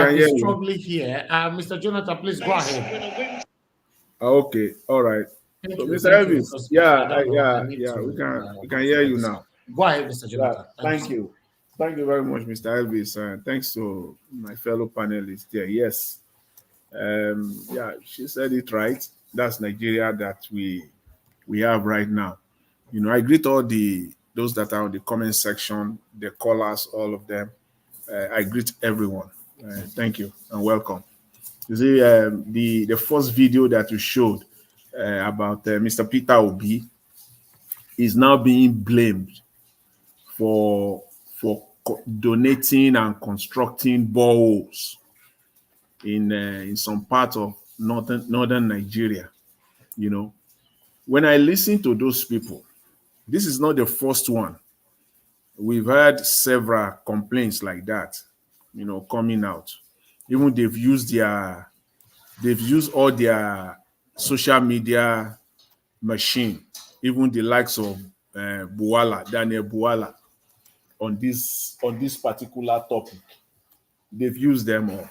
can hear you. strongly here. Mr. Jonathan, please go ahead. Okay, all right. Thank So, you. Mr. Thank you. Elvis, Because yeah, I don't know. I need yeah, to we can hear you now. Go ahead, Mr. Yeah, Jonathan. thank you very much, Mr. Elvis. Thanks to my fellow panelists there. Yes, yeah, she said it right. That's Nigeria that we have right now. You know, I greet all those that are on the comment section, the callers, all of them. I greet everyone. Thank you and welcome. You see, the first video that you showed about Mr. Peter Obi is now being blamed for donating and constructing boreholes in some part of northern Nigeria. You know, when I listen to those people, this is not the first one. We've heard several complaints like that, you know, coming out. Even they've used all their social media machine, even the likes of Daniel Buala, on this particular topic. They've used them all.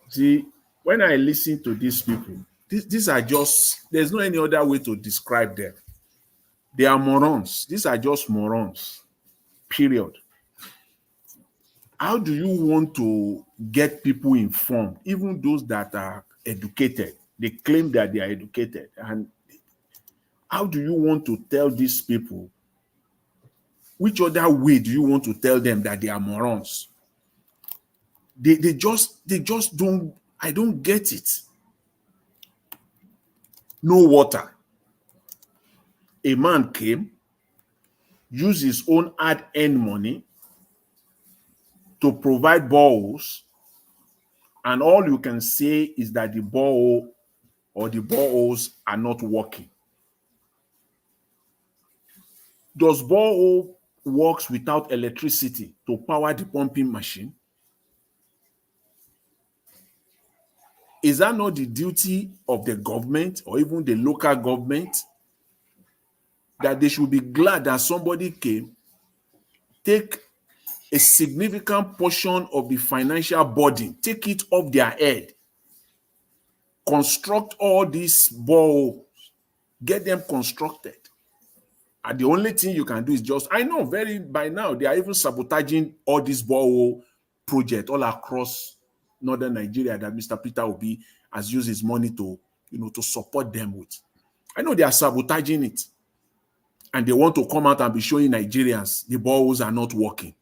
See, when I listen to these people, these are just, there's no any other way to describe them. They are morons. These are just morons, period. How do you want to get people informed, even those that are educated? They claim that they are educated. And how do you want to tell these people? Which other way do you want to tell them that they are morons? They just don't, I don't get it. No water. A man came, used his own hard-earned money to provide boreholes, and all you can say is that the borehole or the boreholes are not working. Does borehole works without electricity to power the pumping machine? Is that not the duty of the government or even the local government, that they should be glad that somebody came, take a significant portion of the financial burden, take it off their head, construct all these boreholes, get them constructed? And the only thing you can do is just, I know by now they are even sabotaging all these borehole projects all across northern Nigeria that Mr. Peter Obi has used his money to, you know, to support them with. I know they are sabotaging it. And they want to come out and be showing Nigerians the boreholes are not working.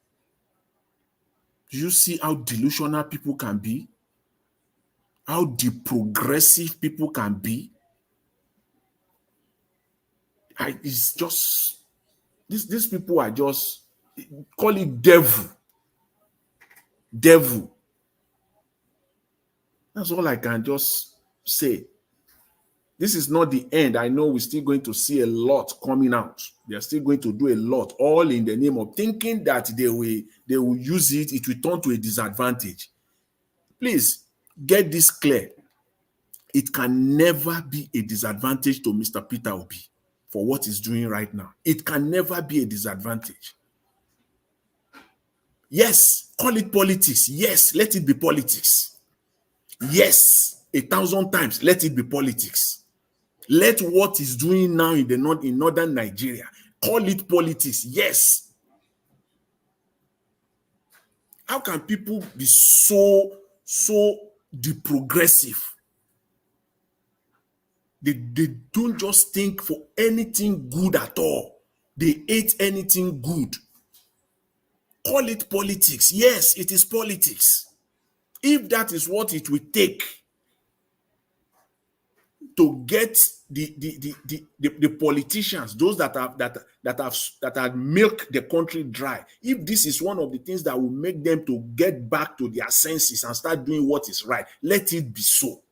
Do you see how delusional people can be? How deprogressive people can be? It's just, these people are just, call it devil. Devil. That's all I can just say. This is not the end. I know we're still going to see a lot coming out. They're still going to do a lot, all in the name of thinking that they will use it, it will turn to a disadvantage. Please get this clear. It can never be a disadvantage to Mr. Peter Obi for what he's doing right now. It can never be a disadvantage. Yes, call it politics. Yes, let it be politics. Yes, 1,000 times, let it be politics. Let what he's doing now in northern Nigeria, call it politics. Yes. How can people be so deprogressive? They don't just think for anything good at all. They hate anything good. Call it politics. Yes, it is politics. If that is what it will take to get the politicians, those that have milked the country dry, if this is one of the things that will make them to get back to their senses and start doing what is right, let it be so.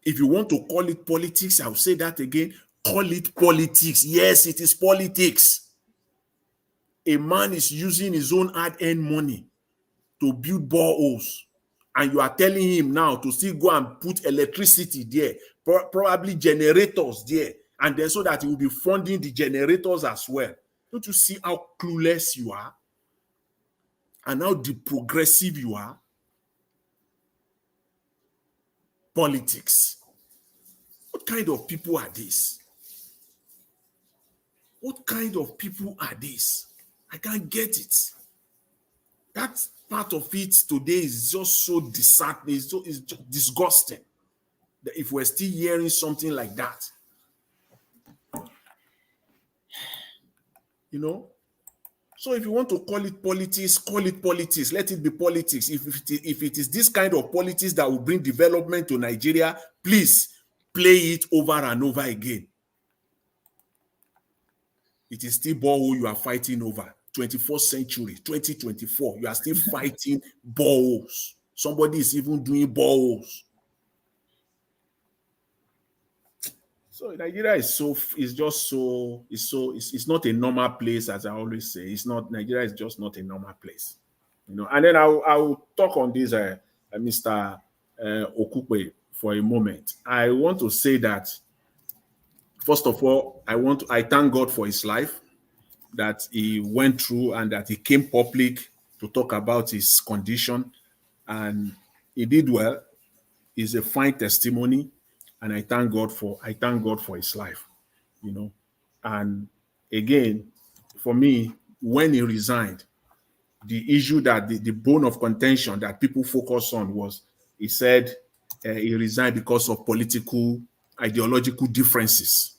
If you want to call it politics, I'll say that again, call it politics. Yes, it is politics. A man is using his own hard-earned money to build boreholes, and you are telling him now to still go and put electricity there, probably generators there, and then so that he will be funding the generators as well. Don't you see how clueless you are? and how the progressive you are, politics. What kind of people are these? What kind of people are these? I can't get it. That part of it today is just so disheartening, it's just disgusting. That if we're still hearing something like that, you know. So if you want to call it politics, call it politics. Let it be politics. If it is this kind of politics that will bring development to Nigeria, please play it over and over again. It is still borehole you are fighting over. 21st century, 2024, you are still fighting boreholes. Somebody is even doing boreholes. So Nigeria is it's not a normal place, as I always say. Nigeria is just not a normal place, you know. And then I will talk on this, Mr. Okupe, for a moment. I want to say that first of all, I thank God for his life, that he went through and that he came public to talk about his condition, and he did well. It's a fine testimony. And I thank God for his life, you know. And again, for me, when he resigned, the issue that the bone of contention that people focus on was, he said he resigned because of political, ideological differences.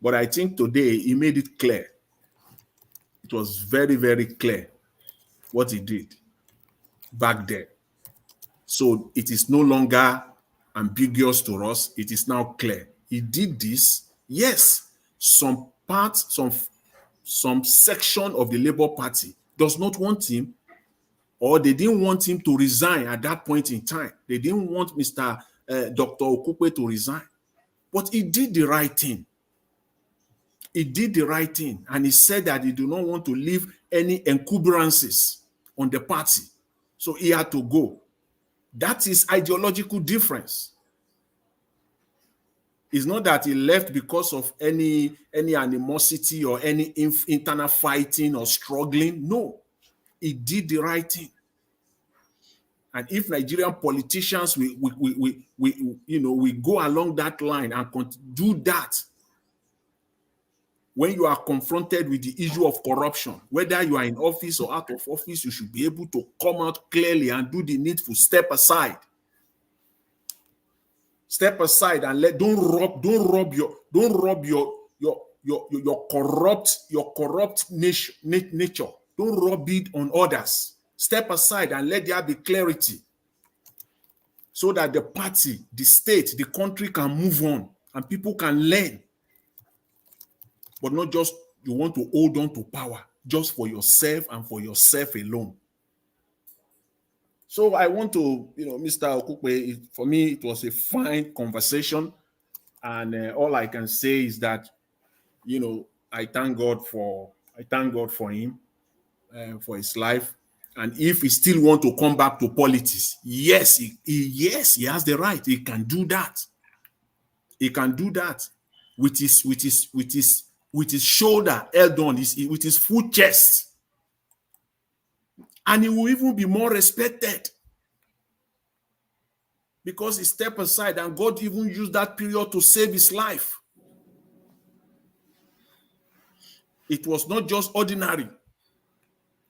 But I think today he made it clear. It was very, very clear what he did back then. So it is no longer ambiguous to us. It is now clear. He did this. Yes, some section of the Labour Party does not want him, or they didn't want him to resign at that point in time. They didn't want Mr. Dr. Okupe to resign. But he did the right thing. He did the right thing. And he said that he do not want to leave any encumbrances on the party. So he had to go. That is ideological difference. It's not that he left because of any animosity or any internal fighting or struggling. No, he did the right thing. And if Nigerian politicians we go along that line and do that, when you are confronted with the issue of corruption, whether you are in office or out of office, you should be able to come out clearly and do the needful. Step aside. Step aside and don't rob your corrupt nature. Don't rub it on others. Step aside and let there be clarity, so that the party, the state, the country can move on and people can learn. But not just you want to hold on to power just for yourself and for yourself alone. So I want to, Mr. Okupe, for me, it was a fine conversation. And all I can say is that, I thank God for him, for his life. And if he still want to come back to politics, yes, he has the right. He can do that. He can do that with his shoulder held on, with his full chest. And he will even be more respected, because he stepped aside and God even used that period to save his life. It was not just ordinary.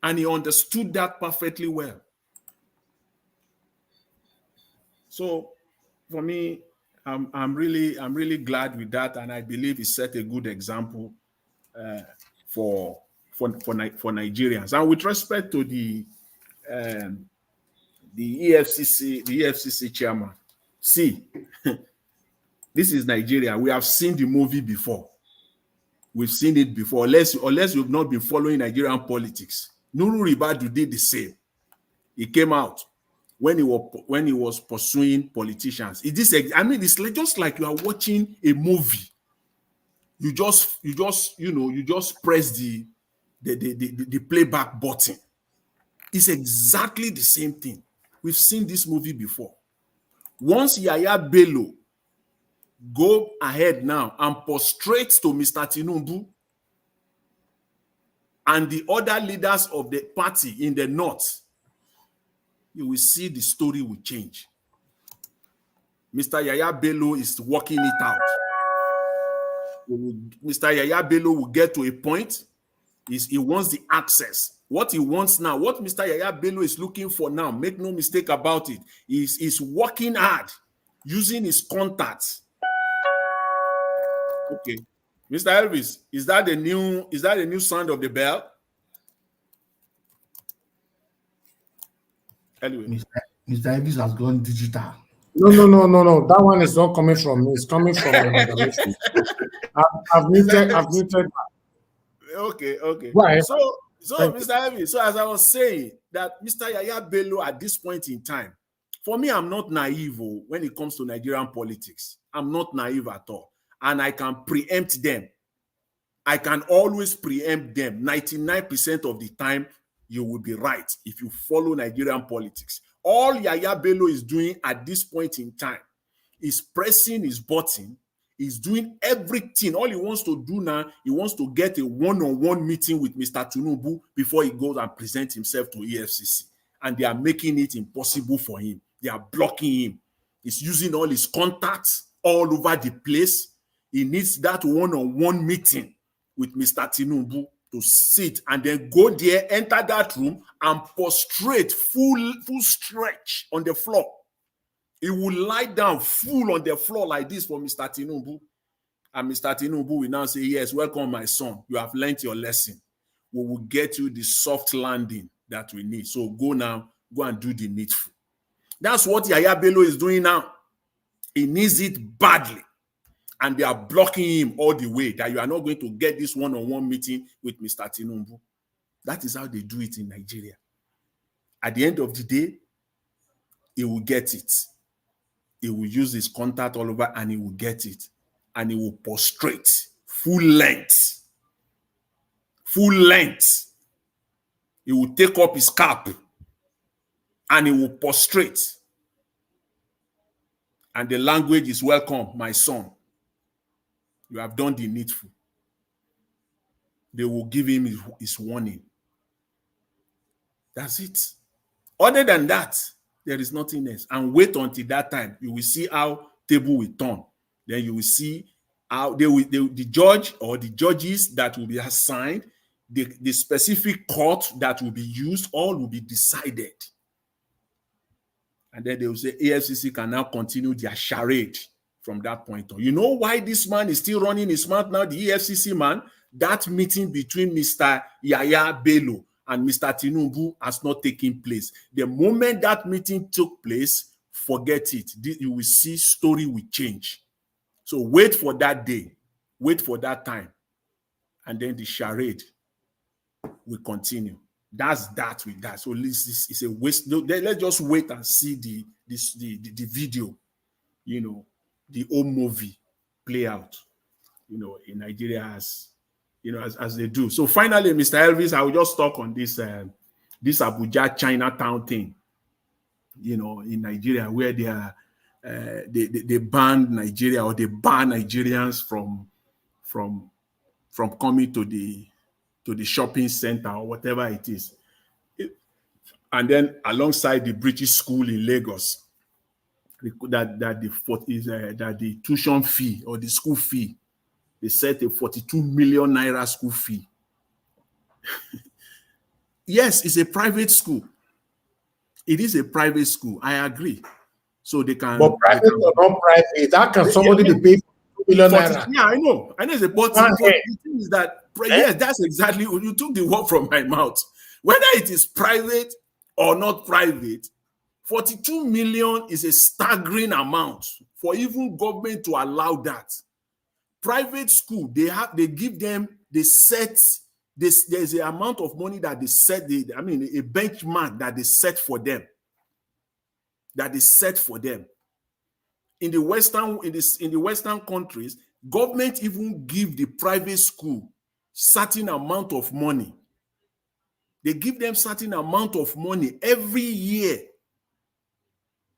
And he understood that perfectly well. So for me, I'm really glad with that, and I believe he set a good example for Nigerians. And with respect to the EFCC chairman, see, this is Nigeria. We have seen the movie before. We've seen it before, unless you've not been following Nigerian politics. Nuru Ribadu did the same. He came out when he was pursuing politicians. It's just like you are watching a movie. You just press the playback button. It's exactly the same thing. We've seen this movie before. Once Yaya Bello go ahead now and prostrate to Mr. Tinubu and the other leaders of the party in the north, you will see the story will change. Mr. Yaya Bello is working it out. Mr. Yaya Bello will get to a point, he wants the access. What he wants now, what Mr. Yaya Bello is looking for now, make no mistake about it, is working hard, using his contacts. Okay. Mr. Elvis, is that the new sound of the bell? Anyway. Mr. Elvis has gone digital. No. That one is not coming from me. It's coming from my moderation. I've muted. Okay. Right. So Mr. Elvis, so as I was saying, that Mr. Yaya Bello at this point in time, for me, I'm not naive when it comes to Nigerian politics. I'm not naive at all. And I can preempt them. I can always preempt them. 99% of the time, you will be right if you follow Nigerian politics. All Yaya Bello is doing at this point in time is pressing his button. He's doing everything. All he wants to do now, he wants to get a one-on-one meeting with Mr. Tinubu before he goes and presents himself to EFCC. And they are making it impossible for him. They are blocking him. He's using all his contacts all over the place. He needs that one-on-one meeting with Mr. Tinubu to sit and then go there, enter that room and prostrate full stretch on the floor. He will lie down full on the floor like this for Mr. Tinubu. And Mr. Tinubu will now say, yes, welcome, my son. You have learned your lesson. We will get you the soft landing that we need. So go now, go and do the needful. That's what Yaya Bello is doing now. He needs it badly. And they are blocking him all the way, that you are not going to get this one-on-one meeting with Mr. Tinubu. That is how they do it in Nigeria. At the end of the day, he will get it. He will use his contact all over and he will get it. And he will prostrate full length. Full length. He will take up his cap and he will prostrate. And the language is, welcome, my son. You have done the needful. They will give him his warning. That's it. Other than that, there is nothing else. And wait until that time. You will see how table will turn. Then you will see how the judge or the judges that will be assigned, the specific court that will be used, all will be decided. And then they will say EFCC can now continue their charade from that point on. You know why this man is still running his mouth now, the EFCC man? That meeting between Mr. Yaya Bello and Mr. Tinubu has not taken place. The moment that meeting took place, forget it. You will see story will change. So wait for that day. Wait for that time. And then the charade will continue. That's that with that. So it's a waste. Let's just wait and see the video, the old movie play out, in Nigeria as they do. So finally, Mr. Elvis, I will just talk on this Abuja Chinatown thing, in Nigeria, where they banned Nigeria, or they ban Nigerians from coming to the shopping center or whatever it is. And then alongside the British school in Lagos, that the tuition fee or the school fee, they set a 42 million naira school fee. Yes, it's a private school. It is a private school. I agree. So they can. But private or not private, how can somebody be paid 2 million naira? Yeah, I know. It's a but the thing is that yes, that's exactly what you took the word from my mouth. Whether it is private or not private, 42 million is a staggering amount for even government to allow that. Private school, there's an amount of money that they set, a benchmark that they set for them. In the Western countries, government even give the private school certain amount of money. They give them certain amount of money every year,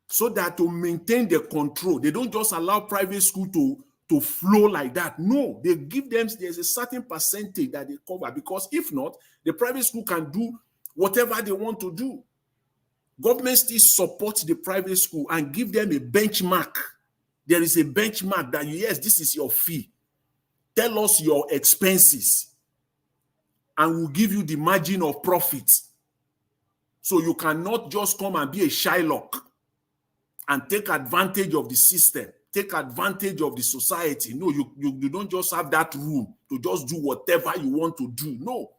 so that to maintain the control. They don't just allow private school to flow like that. No, they give them, there's a certain percentage that they cover, because if not, the private school can do whatever they want to do. Government still support the private school and give them a benchmark. There is a benchmark that, yes, this is your fee. Tell us your expenses and we'll give you the margin of profit. So you cannot just come and be a Shylock and take advantage of the system, take advantage of the society. No, you don't just have that room to just do whatever you want to do. No.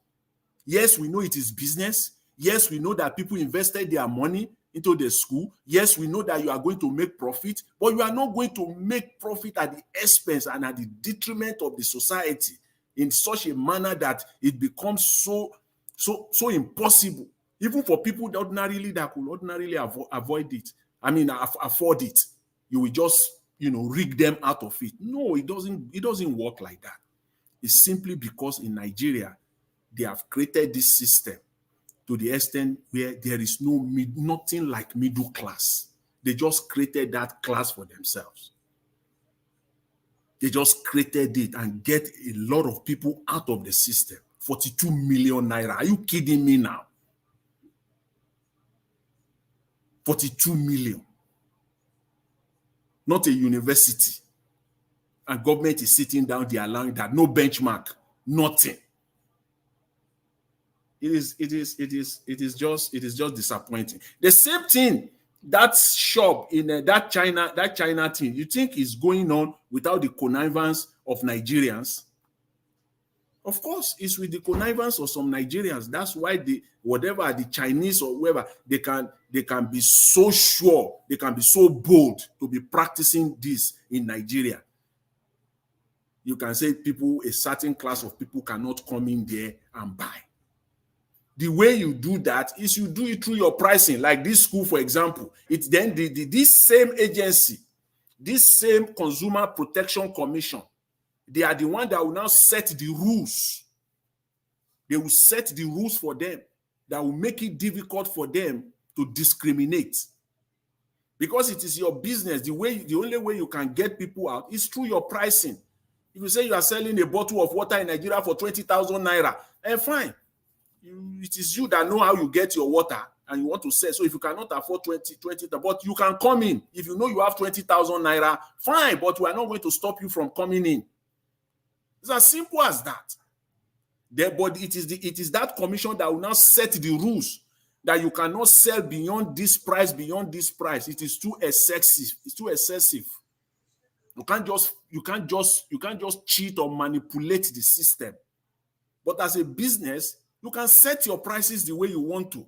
Yes, we know it is business. Yes, we know that people invested their money into the school. Yes, we know that you are going to make profit, but you are not going to make profit at the expense and at the detriment of the society in such a manner that it becomes so impossible, even for people that could ordinarily avoid it. I mean, afford it. You will just, rig them out of it. No, it doesn't work like that. It's simply because in Nigeria, they have created this system to the extent where there is nothing like middle class. They just created that class for themselves. They just created it and get a lot of people out of the system. 42 million naira. Are you kidding me now? 42 million. Not a university. And government is sitting down there allowing that. No benchmark. Nothing. It is just disappointing. The same thing, that shop in that China thing, you think is going on without the connivance of Nigerians? Of course, it's with the connivance of some Nigerians. That's why whatever the Chinese or whoever, they can be so sure, they can be so bold to be practicing this in Nigeria. You can say a certain class of people cannot come in there and buy. The way you do that is you do it through your pricing. Like this school, for example, it's then this same agency, this same Consumer Protection Commission, they are the one that will now set the rules. They will set the rules for them that will make it difficult for them to discriminate. Because it is your business, the only way you can get people out is through your pricing. If you say you are selling a bottle of water in Nigeria for 20,000 naira, fine. It is you that know how you get your water and you want to sell. So if you cannot afford 20, but you can come in. If you know you have 20,000 naira, fine, but we are not going to stop you from coming in. It's as simple as that. But it is that commission that will now set the rules that you cannot sell beyond this price, It is too excessive. It's too excessive. You can't just cheat or manipulate the system. But as a business, you can set your prices the way you want to.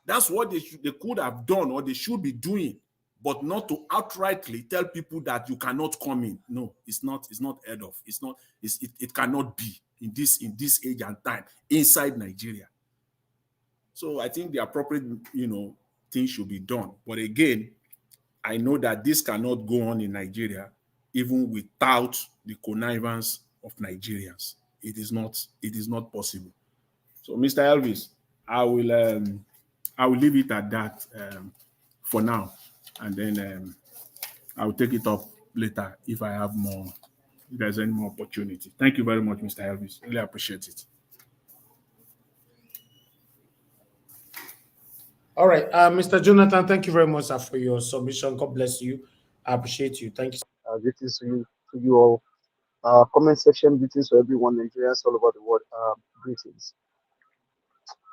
That's what they could have done or they should be doing, but not to outrightly tell people that you cannot come in. No, it's not heard of. It cannot be in this age and time inside Nigeria. So I think the appropriate thing should be done. But again, I know that this cannot go on in Nigeria even without the connivance of Nigerians. It is not possible. So, Mr. Elvis, I will leave it at that for now, and then I will take it up later if there's any more opportunity. Thank you very much, Mr. Elvis. Really appreciate it. All right, Mr. Jonathan, thank you very much for your submission. God bless you. I appreciate you. Thank you. Greetings to you all. Comment section, greetings to everyone, Nigerians all over the world. Greetings.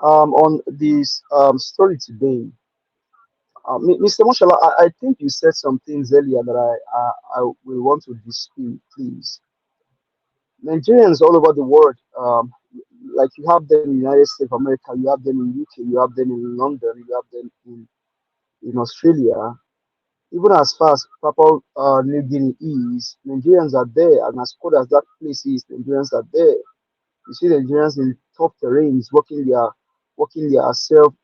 On this story today, Mr. Moshala, I think you said some things earlier that I will want to dispute, please. Nigerians all over the world, like you have them in the United States of America, you have them in UK, you have them in London, you have them in Australia, even as far as Papua New Guinea is, Nigerians are there, and as cold as that place is, Nigerians are there. You see Nigerians in tough terrains, working themselves,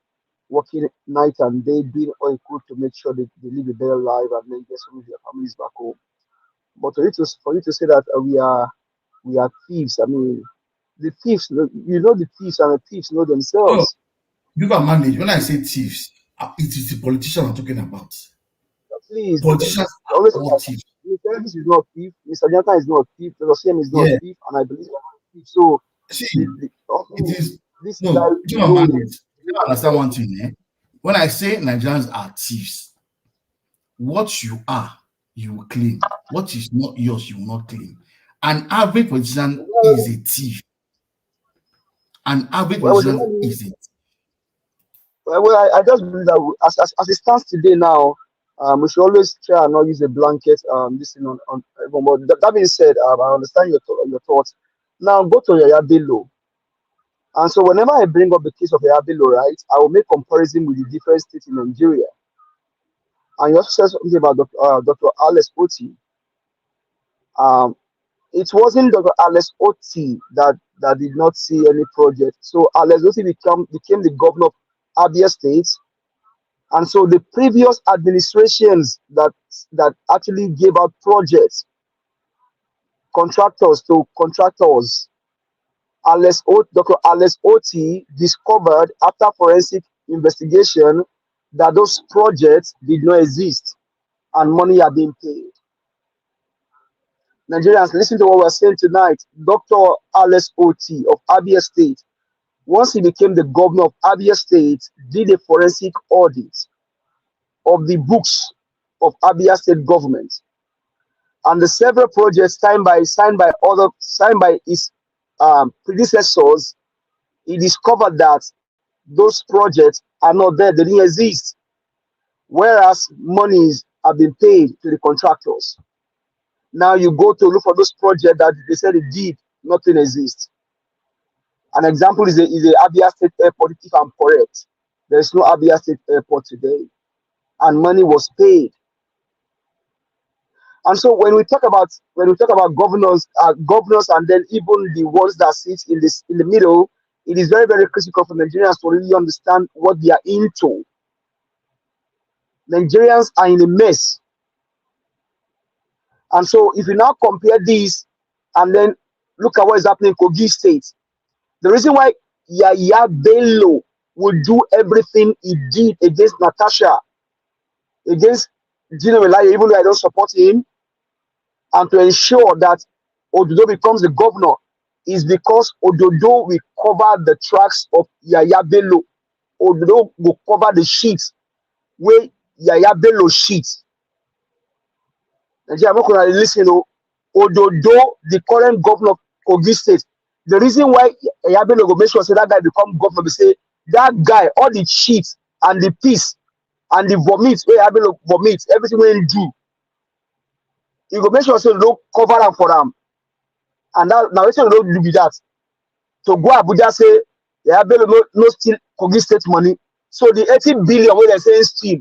working night and day, doing all they could to make sure they live a better life and then get some of their families back home. But for you to say that we are thieves, I mean, the thieves, the thieves, and the thieves know themselves. You can manage. When I say thieves, it is the politicians I'm talking about. Please, politicians are all thieves. Elvis is not a thief, Mr. Jonathan is not a thief, Dr. CM is not a Yeah. thief, and I believe I'm not a thief. So See, also, it is this guy no. Do you knows. understand one thing? Eh? When I say Nigerians are thieves, what you are, you will claim. What is not yours, you will not claim. An average politician is a thief. An average Well, politician is a thief. I just believe that as it stands today now, we should always try and not use a blanket this thing on everyone. But that being said, I understand your thoughts. Now go to Yaya Bello. And so whenever I bring up the case of Yaya Bello, right, I will make comparison with the different states in Nigeria. And you also said something about Dr. Alex Oti. It wasn't Dr. Alex Oti that did not see any project. So Alex Oti became the governor of Abia State. And so the previous administrations that actually gave out projects, contractors to contractors, Dr. Alex Oti discovered after forensic investigation that those projects did not exist and money had been paid. Nigerians, listen to what we're saying tonight. Dr. Alex Oti of Abia State, once he became the governor of Abia State, did a forensic audit of the books of Abia State government and the several projects signed by his predecessors. He discovered that those projects are not there; they didn't exist. Whereas monies have been paid to the contractors. Now you go to look for those projects that they said it did, nothing exists. An example is the Abia State Airport. If I'm correct, there is no Abia State Airport today, and money was paid. And so when we talk about governors, and then even the ones that sit in the middle, it is very, very critical for Nigerians to really understand what they are into. Nigerians are in a mess. And so if you now compare this and then look at what is happening in Kogi State, the reason why Yaya Bello would do everything he did against Natasha, against Gino Melaya, even though I don't support him, and to ensure that Ododo becomes the governor, is because Ododo will cover the tracks of Yaya Bello. Ododo will cover the sheets where Yaya Bello sheets. Nigeria, I'm not going to listen to Ododo, the current governor of Kogi State. The reason why Yaya Bello will make sure that guy become governor, they say that guy, all the sheets and the piece and the vomit, where Yaya Bello vomits, everything we do, he will make sure they don't cover them for them. And now it's don't do with that. So go Abuja say Yaya Bello no steal Kogi State money. So the 80 billion where they say steal,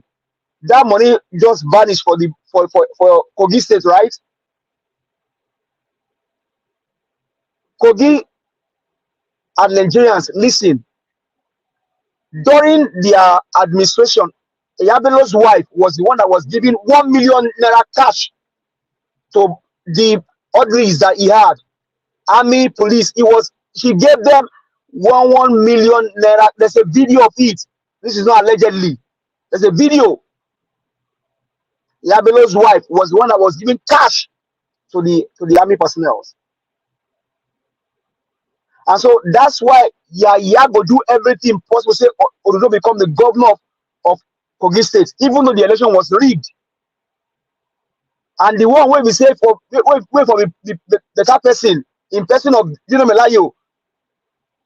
that money just vanished for Kogi State, right? Kogi and Nigerians, listen. During their administration, Yaya Bello's wife was the one that was giving 1 million naira cash to the orderlies that he had, army, police. She gave them 1 million naira. There's a video of it. This is not allegedly. There's a video. Yaya Bello's wife was the one that was giving cash to the army personnel. And so that's why Yaya go do everything possible. Say Ododo become the governor of Kogi State, even though the election was rigged. And the one where we say wait for the top person in person of Gino Melayo.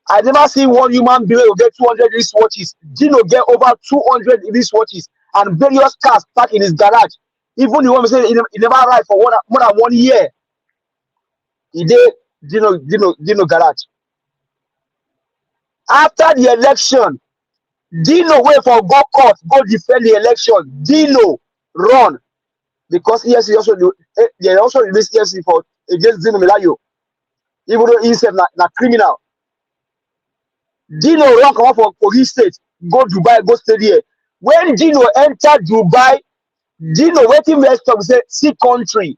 I never see one human being who get 200 wristwatches. Gino get over 200 wristwatches and various cars parked in his garage. Even the one we say he never arrived for more than 1 year. He did Gino garage. After the election, Dino wait for go court, go defend the election. Dino run because EFCC also released EFCC for against Dino Melayo, even though he said na criminal. Dino run come out for Kogi State, go Dubai, go stay there. When Dino enter Dubai, Dino waiting there to say see country.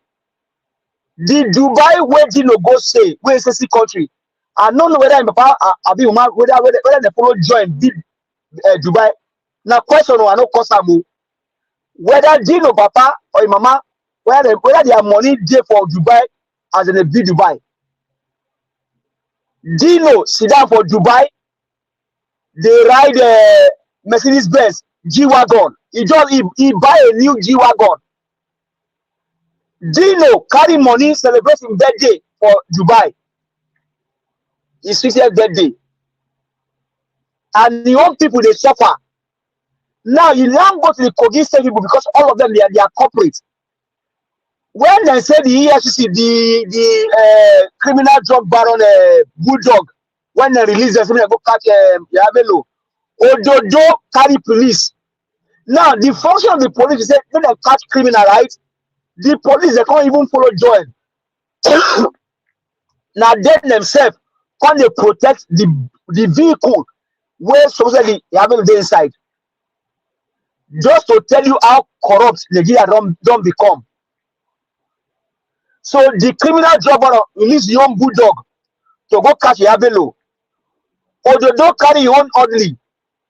The Dubai where Dino go say where say see country. I don't know whether I'm whether they follow join big Dubai. Now question I know Kosamu whether Dino Papa or mama whether their money there for Dubai as in a big Dubai. Dino sit down for Dubai. They ride a Mercedes Benz G-Wagon. He buy a new G-Wagon. Dino carry money, celebrate his birthday for Dubai. His 60th birthday. And the young people, they suffer. Now, you now go to the Kogi State people because all of them, they are corporate. When they say the EFCC, the criminal drug baron Bulldog, when they release them, they go catch Yabelo. Ododo carry police. Now, the function of the police is that when they catch criminal, right? The police, they can't even follow join. Now, they themselves, can they protect the vehicle where supposedly Yabelo is inside? Just to tell you how corrupt Nigeria don't become. So the criminal drug baron release young Bulldog to go catch Yabelo. Ododo carry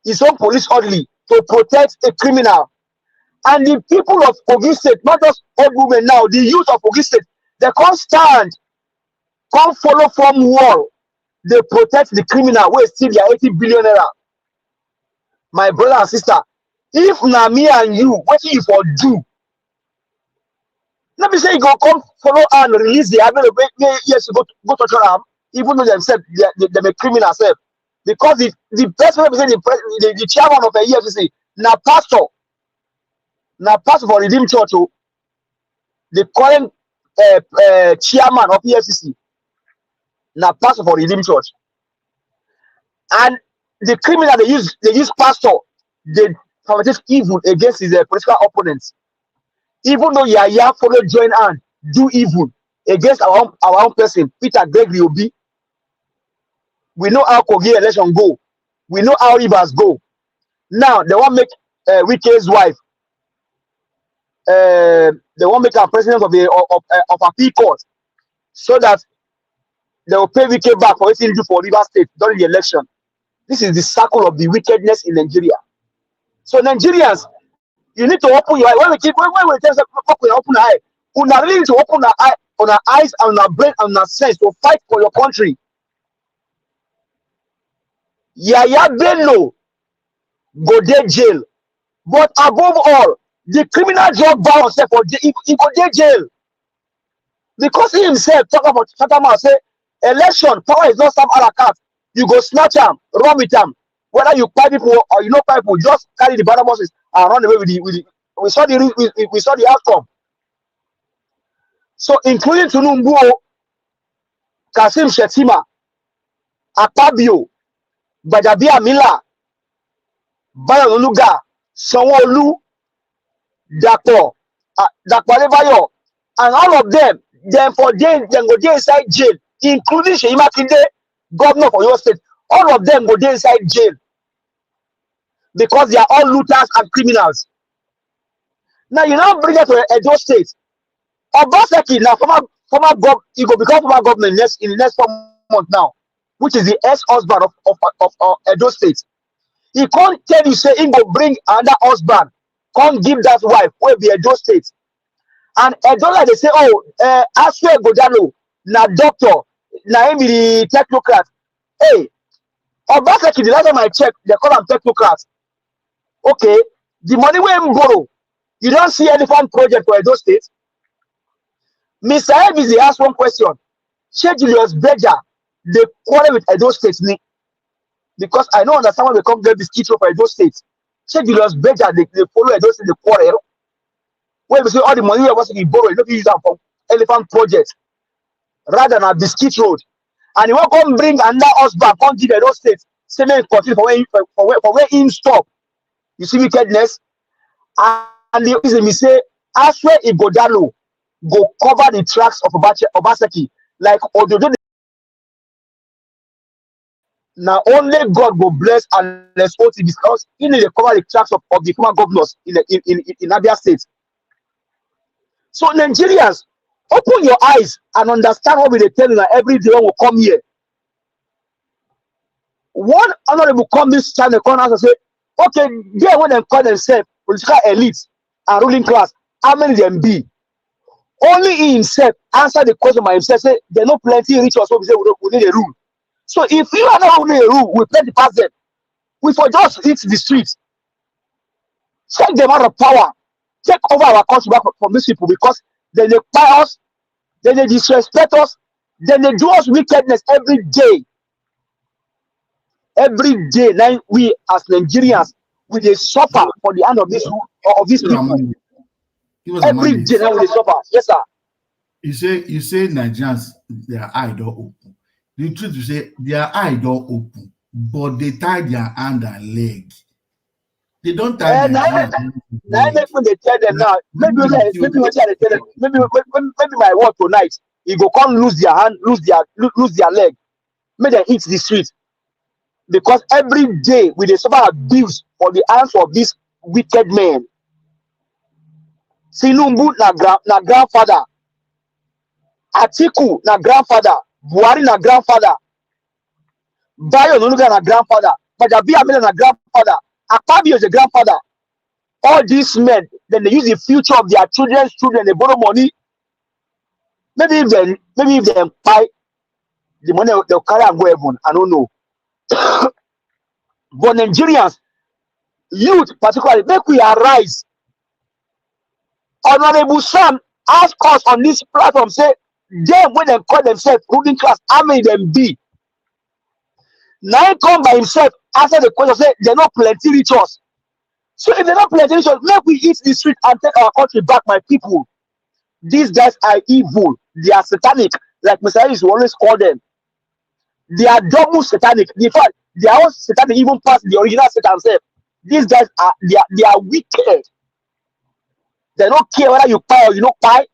his own police orderly to protect a criminal. And the people of Kogi State, not just old women now, the youth of Kogi State, they can't stand, can't follow from wall. They protect the criminal who is still their 80 billion naira. My brother and sister, if na me and you, what if for do? Let me say you go come follow and release the yes, go to trial, even though themselves they're a criminal self. Because the person representing the chairman of the EFCC, na pastor for Redeemed Church, the current chairman of EFCC, na pastor for Redeemed Church. And the criminal they use pastor, they perpetrate evil against his political opponents. Even though Yaya follow join hand, do evil against our own person, Peter Gregory Obi. We know how Kogi election go. We know how Rivers go. Now they want to make Wike's wife. They want to make her president of appeal court, so that they will pay Wike back for what he do for Rivers State during the election. This is the circle of the wickedness in Nigeria. So Nigerians, you need to open your eye. When we tell you open your eye, you really need to open our eyes and our brain and our sense to fight for your country. Yaya Bello go to jail, but above all, the criminal drug baron said he go to jail because he himself talk about say election power is not some other cat. You go snatch him, run with him. Whether you buy people or you know people, just carry the banner buses and run away with the. We saw the outcome. So including Tunumbu, Kasim Shettima, Akpabio, Badabia Mila, Bayoluga, Sanwo-Olu, Dapo Adebayo, and all of them, then go there inside jail, including Seyi Makinde, governor for your state. All of them go there inside jail because they are all looters and criminals. Now you now bring it to Edo State. Obaseki now he will become former governor in the next 4 months now, which is the ex-husband of Edo State. He can't tell you say he will bring another husband, can't give that wife will be Edo State. And Edo like they say, Aswe Godalo, na doctor, na him be the technocrat. Hey, Obaseki, the last time I checked, they call him technocrat. Okay, the money we borrow, you don't see any fund project for Edo State. Mr. Ebizi asked one question. Shey Julius Berger, they quarrel with Edo State me. Because I don't understand why they come get this key for Edo State. Shey Julius Berger, they follow Edo State, they quarrel. When we say all the money we was borrow, you don't use that for elephant project. Rather than a biscuit road. And you won't come bring another husband, come give Edo State, say me continue for where him stop. You see wickedness? And the reason we say, Aswe Igodalo go cover the tracks of Obaseki. Like Ododo. Now only God will bless and let's OT because he need to cover the tracks of the former governors in Abia State. So Nigerians, open your eyes and understand what we tell you every day when we come here. One honorable come this channel corner and say, okay, they when they call themselves political elites and ruling class, how many them be? Only he himself answer the question by himself. Say there no plenty rich so we say we need a rule. So if you are not only a rule, we plenty pass them. We for just hit the streets. Check the amount of power. Take over our country back from these people because then they buy us, then they disrespect us, then they do us wickedness every day. Every day, now we as Nigerians, we they suffer for the hand of these people. Every day now we they suffer. Yes, sir. You say Nigerians, their eye don't open. The truth is say their eye don't open, but they tie their hand and leg. They don't tie their hand. Now when they tell them now, maybe what I tell them, maybe my word tonight, you go come lose their hand, lose their leg, make them hit the street. Because every day we they suffer abuse for the hands of these wicked men. Silumbu na grandfather. Atiku na grandfather. Buhari na grandfather. Bayo Onanuga na grandfather. Bajabi Amila na grandfather. Akpabio is a grandfather. All these men, then they use the future of their children's children. They borrow money. Maybe if they buy the money, they'll carry and go heaven. I don't know. But Nigerians, youth particularly, make we arise. Honorable Sam ask us on this platform, say, them when they call themselves ruling class, how many them be? Now he come by himself, answer the question, say, they're not plenty rituals. So if they're not plenty rituals, make we hit the street and take our country back, my people. These guys are evil. They are satanic, like Mr. Harris will always call them. They are double satanic. In fact, they are all satanic, even past the original Satan themselves. These guys are they are wicked. They don't care whether you buy or you don't buy.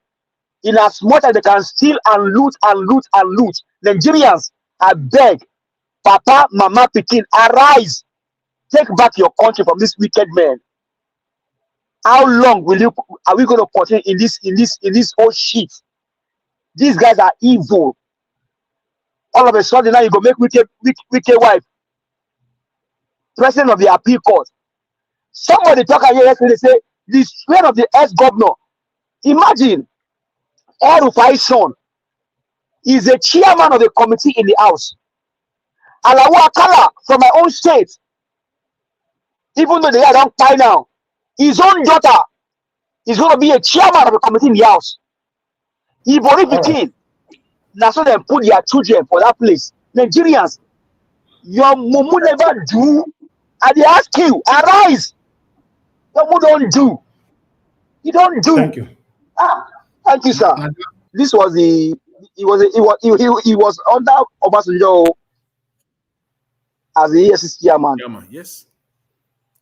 In as much as they can steal and loot and loot and loot. Nigerians, I beg, Papa, Mama, Pikin, arise. Take back your country from this wicked man. How long are we going to continue in this old shit? These guys are evil. All of a sudden now you go make wicked wife president of the appeal court. Somebody talk here yesterday, say the strain of the ex-governor. Imagine El-Rufai's son is a chairman of the committee in the house. Alawu Akala from my own state, even though the guy don't buy now, his own daughter is going to be a chairman of the committee in the house. Ibori Pikin, that's why they put their children for that place. Nigerians, your mumu never do, and they ask you, arise. Your mumu don't do. You don't do. Thank you. Thank you, sir. This was he was under Obasanjo as the EFCC chairman. Chairman, yes,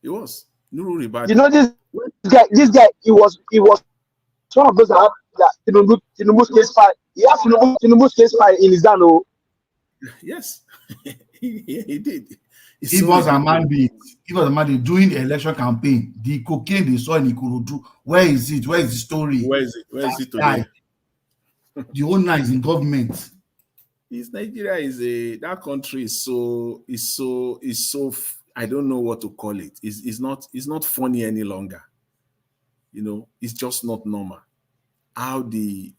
he was. Nuru Ribadi. You know this guy. He was one of those that Tinubu's case file. He has Tinubu's case file in his hand. Yes, he did. He was a mandate. He was a mandate during the election campaign. The cocaine they saw in Ikorodu. Where is it? Where is the story? Where is it? Where is it today? The owner is in government. Nigeria that country is so I don't know what to call it. It's not funny any longer. You know, it's just not normal. How the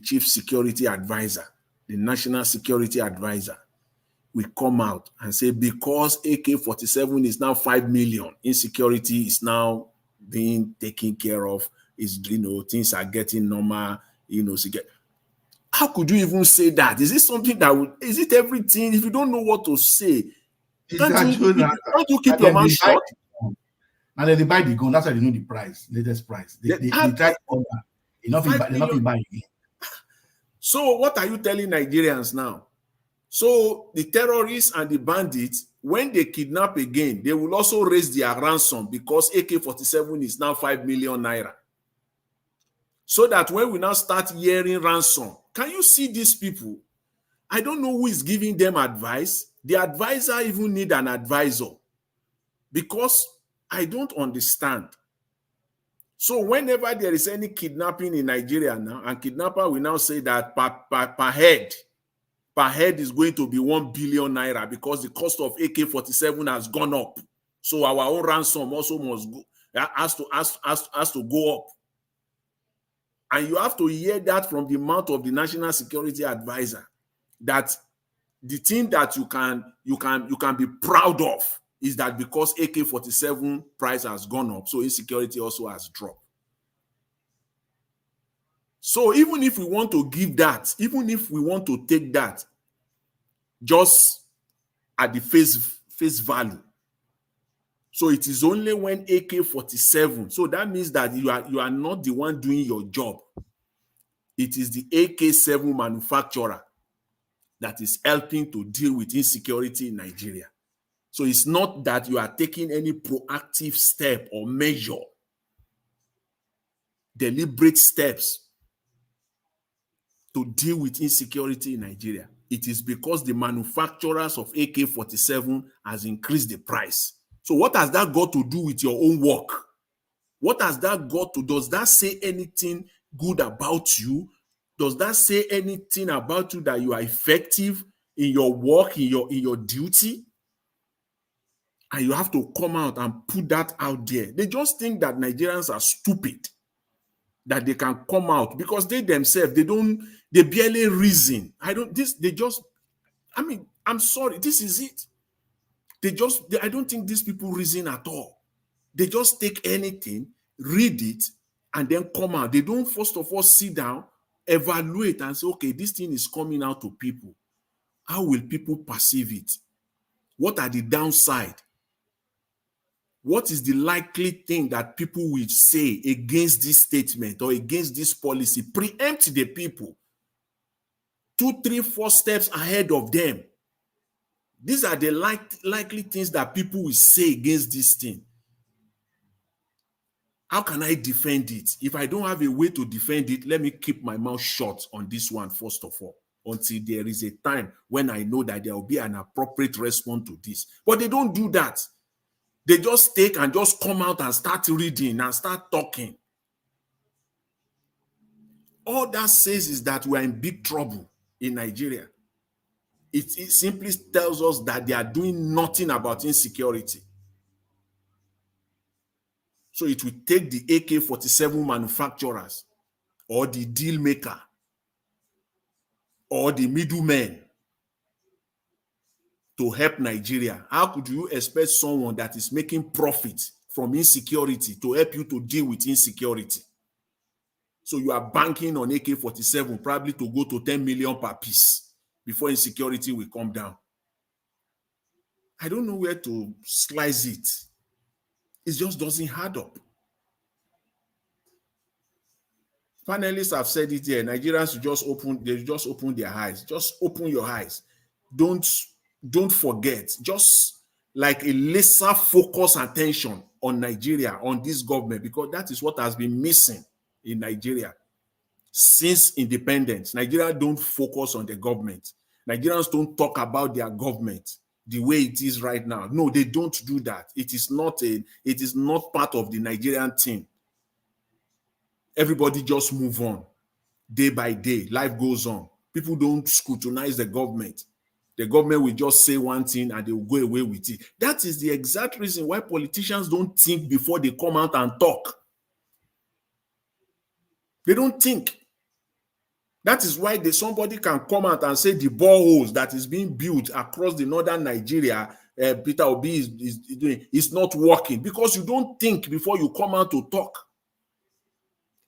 chief security advisor, the national security advisor, will come out and say because AK-47 is now 5 million, insecurity is now being taken care of. Things are getting normal. How could you even say that? Is it something is it everything? If you don't know what to say, can't you keep your mouth shut? And then they buy the gun. That's why they know the price, latest price. They try to order. They're not buying again. So what are you telling Nigerians now? So the terrorists and the bandits, when they kidnap again, they will also raise their ransom because AK-47 is now 5 million naira. So that when we now start hearing ransom, can you see these people? I don't know who is giving them advice. The advisor even need an advisor because I don't understand. So whenever there is any kidnapping in Nigeria now, and kidnapper will now say that per head is going to be 1 billion naira because the cost of AK-47 has gone up. So our own ransom also must go, has to go up. And you have to hear that from the mouth of the National Security Advisor, that the thing that you can be proud of is that because AK-47 price has gone up, so insecurity also has dropped. So even if we want to give that, even if we want to take that just at the face value, so it is only when AK-47, so that means that you are not the one doing your job. It is the AK-7 manufacturer that is helping to deal with insecurity in Nigeria. So it's not that you are taking any proactive step or measure, deliberate steps to deal with insecurity in Nigeria. It is because the manufacturers of AK-47 has increased the price. So what has that got to do with your own work? What has that got to, does that say anything good about you? Does that say anything about you that you are effective in your work, in your duty? And you have to come out and put that out there. They just think that Nigerians are stupid, that they can come out because they themselves, they barely reason. I'm sorry, this is it. I don't think these people reason at all. They just take anything, read it, and then come out. They don't first of all sit down, evaluate and say, okay, this thing is coming out to people. How will people perceive it? What are the downside? What is the likely thing that people will say against this statement or against this policy? Preempt the people. 2, 3, 4 steps ahead of them. These are the likely things that people will say against this thing. How can I defend it? If I don't have a way to defend it, let me keep my mouth shut on this one, first of all, until there is a time when I know that there will be an appropriate response to this. But they don't do that. They just take and just come out and start reading and start talking. All that says is that we are in big trouble in Nigeria. It simply tells us that they are doing nothing about insecurity. So it will take the AK-47 manufacturers or the deal maker or the middlemen to help Nigeria. How could you expect someone that is making profit from insecurity to help you to deal with insecurity? So you are banking on AK-47 probably to go to 10 million per piece before insecurity will come down. I don't know where to slice it. It just doesn't add up. Panelists have said it here. Nigerians just open their eyes. Just open your eyes. Don't forget. Just like a laser focus attention on Nigeria, on this government, because that is what has been missing in Nigeria since independence. Nigerians don't focus on the government. Nigerians don't talk about their government the way it is right now. No, they don't do that. It is not part of the Nigerian team. Everybody just move on day by day. Life goes on. People don't scrutinize the government. The government will just say one thing and they will go away with it. That is the exact reason why politicians don't think before they come out and talk. They don't think. That is why somebody can come out and say the boreholes that is being built across the northern Nigeria, Peter Obi is doing, is not working, because you don't think before you come out to talk.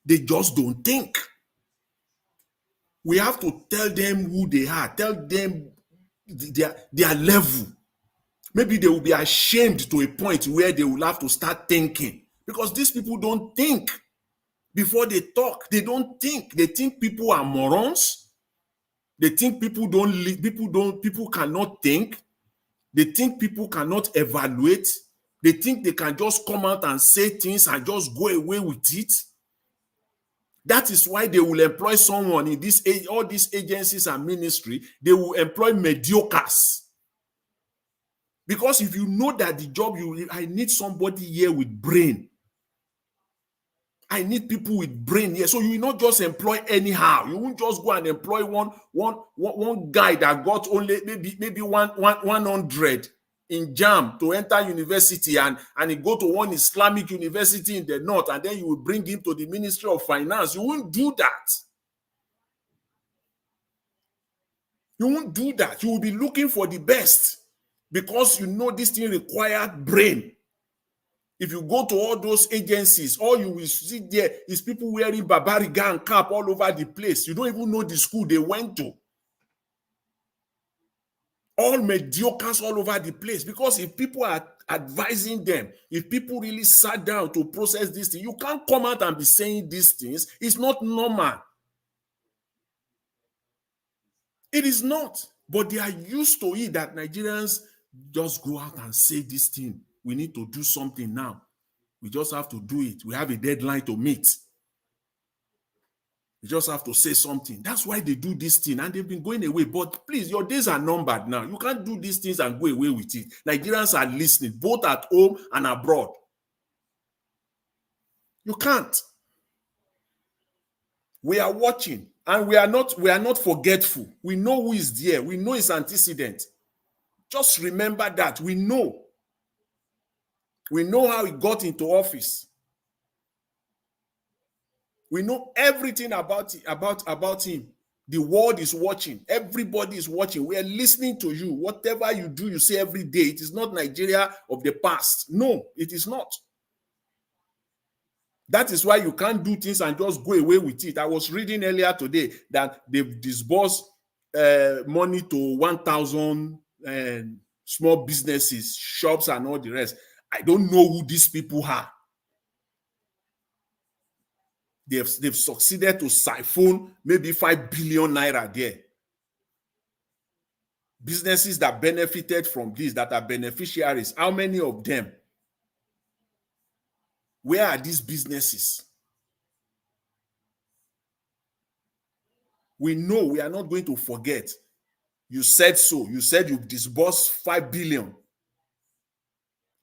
They just don't think. We have to tell them who they are, tell them their level. Maybe they will be ashamed to a point where they will have to start thinking, because these people don't think before they talk. They don't think. They think people are morons. They think people cannot think. They think people cannot evaluate. They think they can just come out and say things and just go away with it. That is why they will employ someone in all these agencies and ministry. They will employ mediocres. Because if you know that the job I need somebody here with brain. I need people with brain here. So you will not just employ anyhow. You won't just go and employ one guy that got only maybe 100 in JAM to enter university and he go to one Islamic university in the north, and then you will bring him to the Ministry of Finance. You won't do that. You won't do that. You will be looking for the best because you know this thing required brain. If you go to all those agencies, all you will see there is people wearing Babariga and cap all over the place. You don't even know the school they went to. All mediocres all over the place. Because if people are advising them, if people really sat down to process this thing, you can't come out and be saying these things. It's not normal. It is not. But they are used to it that Nigerians just go out and say this thing. We need to do something now. We just have to do it. We have a deadline to meet. You just have to say something. That's why they do this thing, and they've been going away. But please, your days are numbered now. You can't do these things and go away with it. Nigerians are listening, both at home and abroad. You can't. We are watching, and we are not forgetful. We know who is there. We know his antecedent. Just remember that. We know. We know how he got into office. We know everything about him. The world is watching. Everybody is watching. We are listening to you. Whatever you do, you say every day. It is not Nigeria of the past. No, it is not. That is why you can't do things and just go away with it. I was reading earlier today that they've disbursed money to 1,000 small businesses, shops, and all the rest. I don't know who these people are. They've succeeded to siphon maybe 5 billion naira there. Businesses that benefited from this, that are beneficiaries, how many of them? Where are these businesses? We know, we are not going to forget. You said so. You said you've disbursed 5 billion.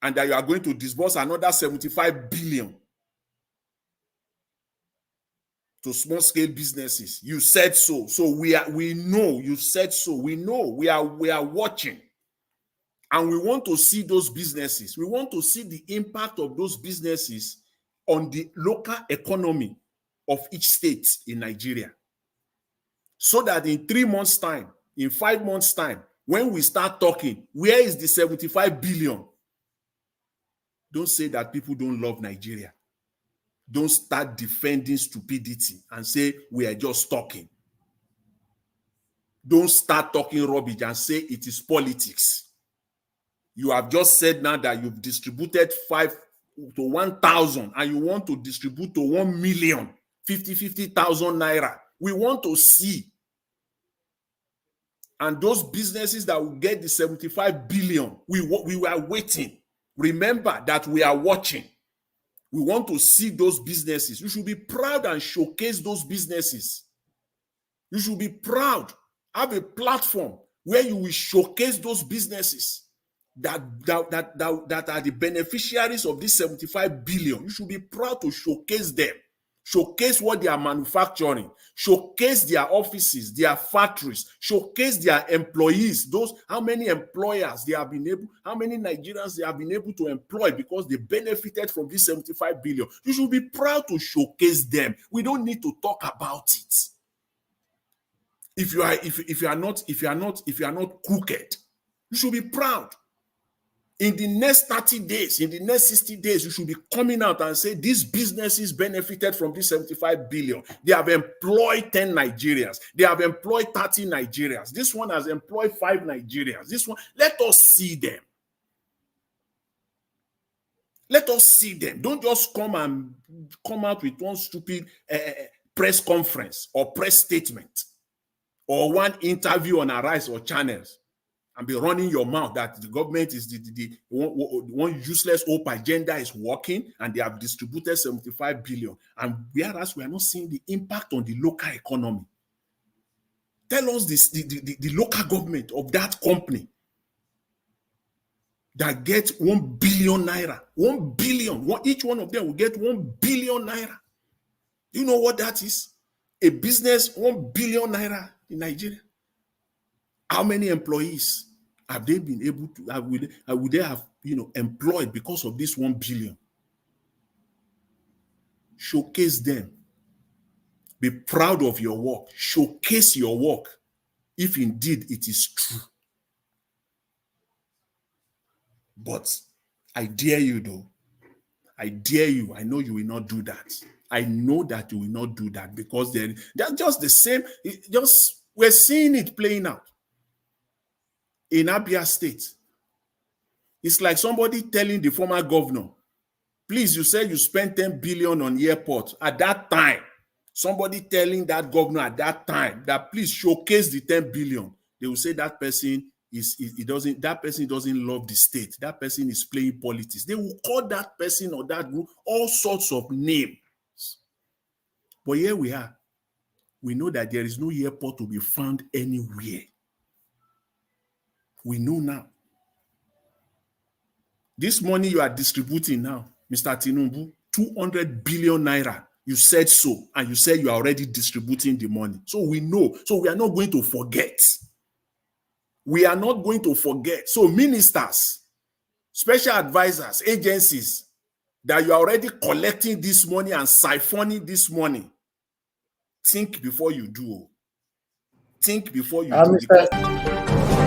And that you are going to disburse another 75 billion to small-scale businesses. You said so. So we know you said so. We know we are watching. And we want to see those businesses. We want to see the impact of those businesses on the local economy of each state in Nigeria. So that in 3 months' time, in 5 months' time, when we start talking, where is the 75 billion? Don't say that people don't love Nigeria. Don't start defending stupidity and say we are just talking. Don't start talking rubbish and say it is politics. You have just said now that you've distributed 5 to 1,000 and you want to distribute to 1 million, 50,000 naira. We want to see. And those businesses that will get the 75 billion, we were waiting. Remember that we are watching. We want to see those businesses. You should be proud and showcase those businesses. You should be proud. Have a platform where you will showcase those businesses that are the beneficiaries of this 75 billion. You should be proud to showcase them. Showcase what they are manufacturing. Showcase their offices, their factories. Showcase their employees. Those, how many employers they have been able, how many Nigerians they have been able to employ because they benefited from this 75 billion. You should be proud to showcase them. We don't need to talk about it. If you are not crooked, you should be proud. In the next 30 days, in the next 60 days, you should be coming out and say these businesses benefited from this 75 billion. They have employed 10 Nigerians. They have employed 30 Nigerians. This one has employed 5 Nigerians. This one, let us see them. Let us see them. Don't just come out with one stupid press conference or press statement or one interview on Arise or channels and be running your mouth that the government is the one useless hope agenda is working and they have distributed 75 billion. And whereas we are not seeing the impact on the local economy. Tell us this, the local government of that company that gets 1 billion naira. 1 billion. Each one of them will get 1 billion naira. You know what that is? A business, 1 billion naira in Nigeria. How many employees? Have they been able to, would they have, employed because of this 1 billion? Showcase them. Be proud of your work. Showcase your work if indeed it is true. But I dare you though. I dare you. I know you will not do that. I know that you will not do that because they're just the same. We're seeing it playing out in Abia State. It's like somebody telling the former governor, please, you said you spent 10 billion on airport. At that time, somebody telling that governor at that time that please showcase the 10 billion. They will say that person doesn't love the state. That person is playing politics. They will call that person or that group all sorts of names. But here we are. We know that there is no airport to be found anywhere. We know now. This money you are distributing now, Mr. Tinubu, 200 billion naira. You said so, and you said you are already distributing the money. So we know. So we are not going to forget. We are not going to forget. So ministers, special advisors, agencies, that you are already collecting this money and siphoning this money, think before you do. Think before you do.